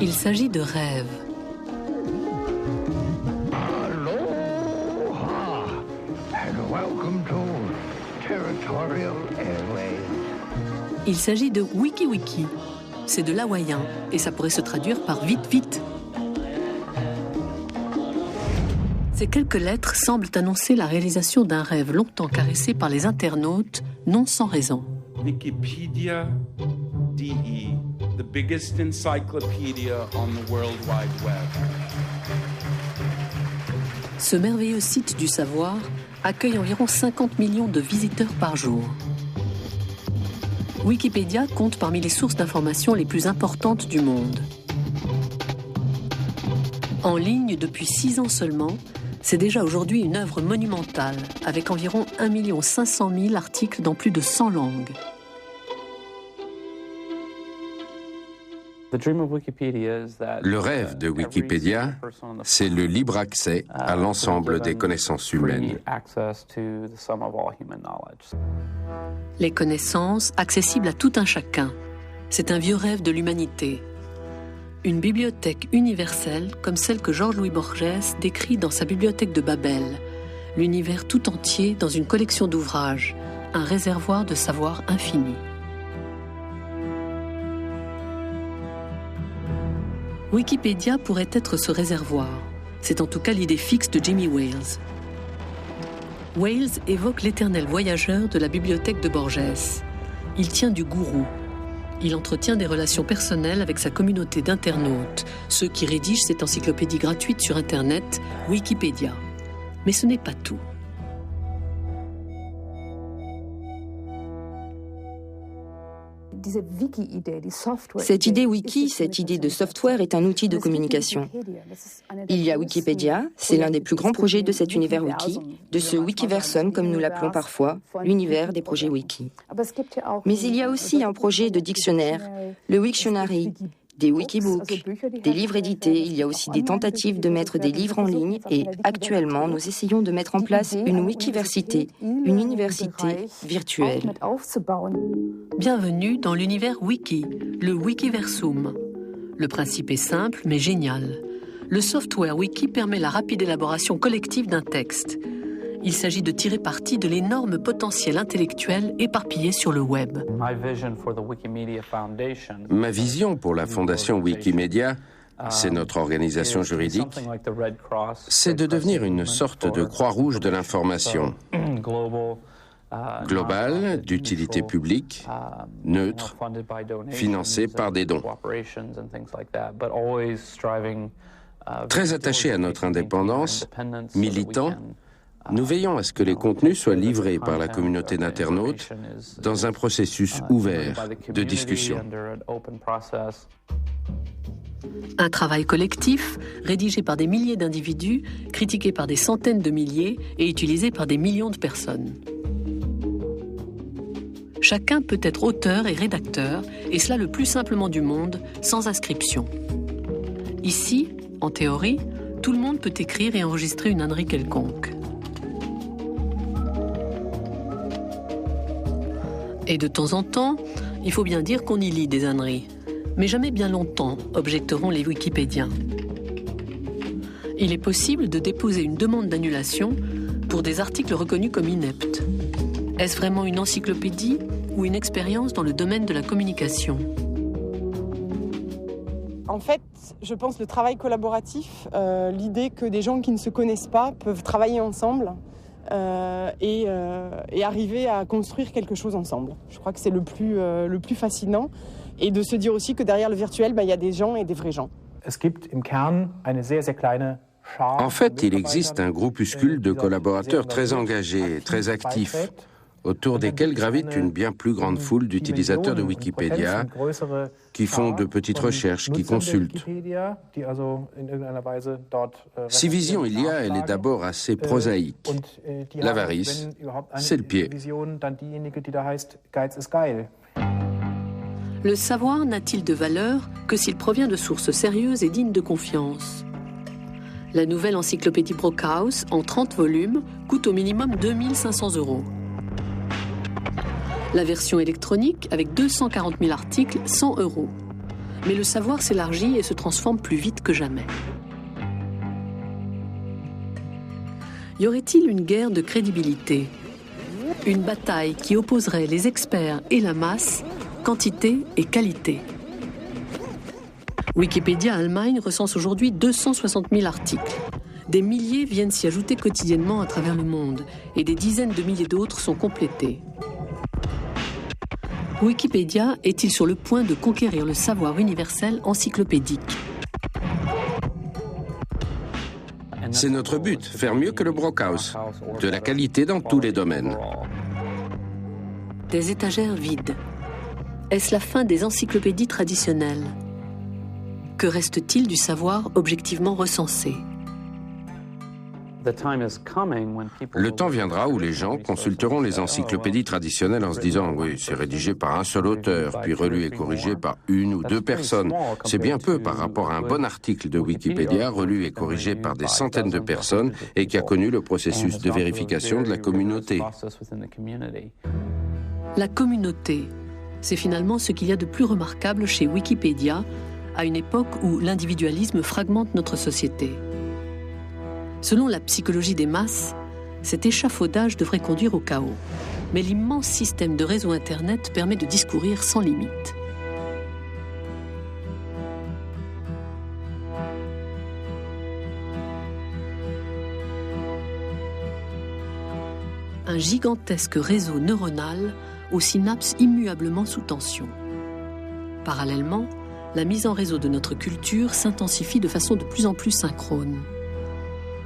Il s'agit de rêves. Aloha and welcome to Territorial Airways. Il s'agit de wiki-wiki. C'est de l'hawaïen et ça pourrait se traduire par vite, vite. Ces quelques lettres semblent annoncer la réalisation d'un rêve longtemps caressé par les internautes, non sans raison. Wikipedia DE, the biggest encyclopedia on the World Wide Web. Ce merveilleux site du savoir accueille environ 50 millions de visiteurs par jour. Wikipédia compte parmi les sources d'informations les plus importantes du monde. En ligne depuis 6 ans seulement, c'est déjà aujourd'hui une œuvre monumentale, avec environ 1 500 000 articles dans plus de 100 langues. Le rêve de Wikipédia, c'est le libre accès à l'ensemble des connaissances humaines. Les connaissances accessibles à tout un chacun. C'est un vieux rêve de l'humanité. Une bibliothèque universelle comme celle que Georges-Louis Borges décrit dans sa bibliothèque de Babel. L'univers tout entier dans une collection d'ouvrages, un réservoir de savoir infini. Wikipédia pourrait être ce réservoir. C'est en tout cas l'idée fixe de Jimmy Wales. Wales évoque l'éternel voyageur de la bibliothèque de Borges. Il tient du gourou. Il entretient des relations personnelles avec sa communauté d'internautes, ceux qui rédigent cette encyclopédie gratuite sur Internet, Wikipédia. Mais ce n'est pas tout. Cette idée wiki, cette idée de software est un outil de communication. Il y a Wikipédia, c'est l'un des plus grands projets de cet univers wiki, de ce wikiversum comme nous l'appelons parfois, l'univers des projets wiki. Mais il y a aussi un projet de dictionnaire, le Wiktionary, des wikibooks, des livres édités, il y a aussi des tentatives de mettre des livres en ligne et actuellement nous essayons de mettre en place une wikiversité, une université virtuelle. Bienvenue dans l'univers wiki, le wikiversum. Le principe est simple mais génial. Le software wiki permet la rapide élaboration collective d'un texte. Il s'agit de tirer parti de l'énorme potentiel intellectuel éparpillé sur le web. Ma vision pour la Fondation Wikimedia, c'est notre organisation juridique, c'est de devenir une sorte de Croix-Rouge de l'information, globale, d'utilité publique, neutre, financée par des dons. Très attaché à notre indépendance, militant, nous veillons à ce que les contenus soient livrés par la communauté d'internautes dans un processus ouvert de discussion. Un travail collectif, rédigé par des milliers d'individus, critiqué par des centaines de milliers et utilisé par des millions de personnes. Chacun peut être auteur et rédacteur, et cela le plus simplement du monde, sans inscription. Ici, en théorie, tout le monde peut écrire et enregistrer une ânerie quelconque. Et de temps en temps, il faut bien dire qu'on y lit des âneries. Mais jamais bien longtemps, objecteront les wikipédiens. Il est possible de déposer une demande d'annulation pour des articles reconnus comme ineptes. Est-ce vraiment une encyclopédie ou une expérience dans le domaine de la communication ? En fait, je pense le travail collaboratif, l'idée que des gens qui ne se connaissent pas peuvent travailler ensemble et arriver à construire quelque chose ensemble. Je crois que c'est le plus fascinant. Et de se dire aussi que derrière le virtuel, il y a des gens et des vrais gens. En fait, il existe un groupuscule de collaborateurs très engagés, très actifs, autour desquels gravite une bien plus grande foule d'utilisateurs de Wikipédia qui font de petites recherches, qui consultent. Si vision il y a, elle est d'abord assez prosaïque. L'avarice, c'est le pied. Le savoir n'a-t-il de valeur que s'il provient de sources sérieuses et dignes de confiance ? La nouvelle encyclopédie Brockhaus, en 30 volumes, coûte au minimum 2 500 €. La version électronique, avec 240 000 articles, 100 €. Mais le savoir s'élargit et se transforme plus vite que jamais. Y aurait-il une guerre de crédibilité? Une bataille qui opposerait les experts et la masse, quantité et qualité? Wikipédia Allemagne recense aujourd'hui 260 000 articles. Des milliers viennent s'y ajouter quotidiennement à travers le monde et des dizaines de milliers d'autres sont complétés. Wikipédia est-il sur le point de conquérir le savoir universel encyclopédique? C'est notre but, faire mieux que le Brockhaus, de la qualité dans tous les domaines. Des étagères vides. Est-ce la fin des encyclopédies traditionnelles? Que reste-t-il du savoir objectivement recensé? Le temps viendra où les gens consulteront les encyclopédies traditionnelles en se disant « Oui, c'est rédigé par un seul auteur, puis relu et corrigé par une ou deux personnes. C'est bien peu par rapport à un bon article de Wikipédia relu et corrigé par des centaines de personnes et qui a connu le processus de vérification de la communauté. » La communauté, c'est finalement ce qu'il y a de plus remarquable chez Wikipédia, à une époque où l'individualisme fragmente notre société. Selon la psychologie des masses, cet échafaudage devrait conduire au chaos. Mais l'immense système de réseau Internet permet de discourir sans limite. Un gigantesque réseau neuronal aux synapses immuablement sous tension. Parallèlement, la mise en réseau de notre culture s'intensifie de façon de plus en plus synchrone.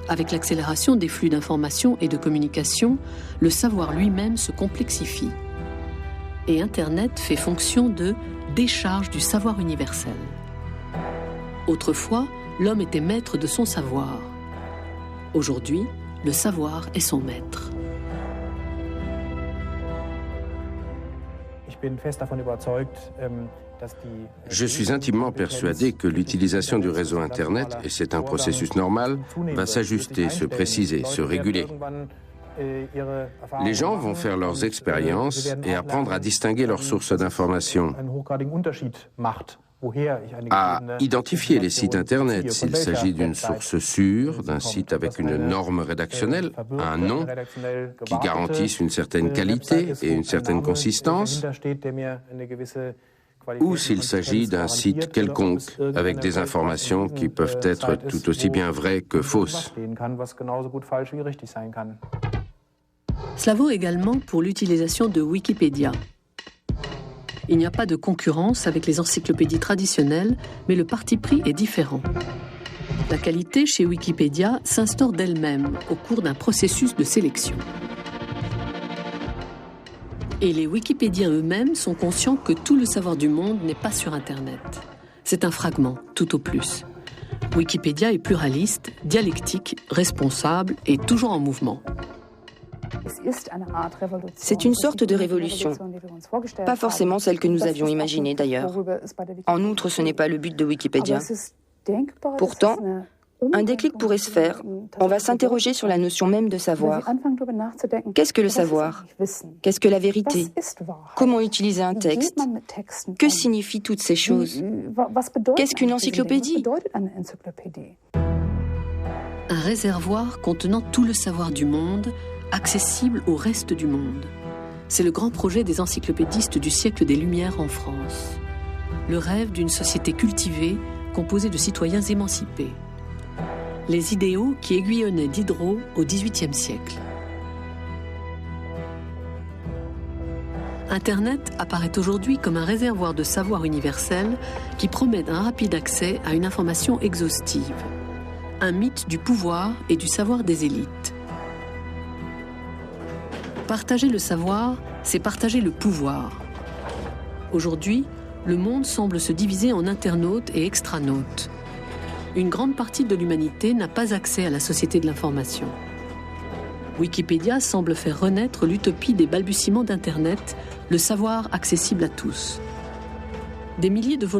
Avec l'accélération des flux d'informations et de communication, le savoir lui-même se complexifie. Et Internet fait fonction de décharge du savoir universel. Autrefois, l'homme était maître de son savoir. Aujourd'hui, le savoir est son maître. Je suis intimement persuadé que l'utilisation du réseau Internet, et c'est un processus normal, va s'ajuster, se préciser, se réguler. Les gens vont faire leurs expériences et apprendre à distinguer leurs sources d'informations, à identifier les sites Internet s'il s'agit d'une source sûre, d'un site avec une norme rédactionnelle, un nom qui garantisse une certaine qualité et une certaine consistance, ou s'il s'agit d'un site quelconque avec des informations qui peuvent être tout aussi bien vraies que fausses. Cela vaut également pour l'utilisation de Wikipédia. Il n'y a pas de concurrence avec les encyclopédies traditionnelles, mais le parti pris est différent. La qualité chez Wikipédia s'instaure d'elle-même au cours d'un processus de sélection. Et les Wikipédiens eux-mêmes sont conscients que tout le savoir du monde n'est pas sur Internet. C'est un fragment, tout au plus. Wikipédia est pluraliste, dialectique, responsable et toujours en mouvement. C'est une sorte de révolution. Pas forcément celle que nous avions imaginée d'ailleurs. En outre, ce n'est pas le but de Wikipédia. Pourtant, un déclic pourrait se faire. On va s'interroger sur la notion même de savoir. Qu'est-ce que le savoir? Qu'est-ce que la vérité? Comment utiliser un texte? Que signifient toutes ces choses? Qu'est-ce qu'une encyclopédie? Un réservoir contenant tout le savoir du monde, accessible au reste du monde. C'est le grand projet des encyclopédistes du siècle des Lumières en France. Le rêve d'une société cultivée, composée de citoyens émancipés. Les idéaux qui aiguillonnaient Diderot au XVIIIe siècle. Internet apparaît aujourd'hui comme un réservoir de savoir universel qui promet un rapide accès à une information exhaustive. Un mythe du pouvoir et du savoir des élites. Partager le savoir, c'est partager le pouvoir. Aujourd'hui, le monde semble se diviser en internautes et extranautes. Une grande partie de l'humanité n'a pas accès à la société de l'information. Wikipédia semble faire renaître l'utopie des balbutiements d'Internet, le savoir accessible à tous. Des milliers de volontaires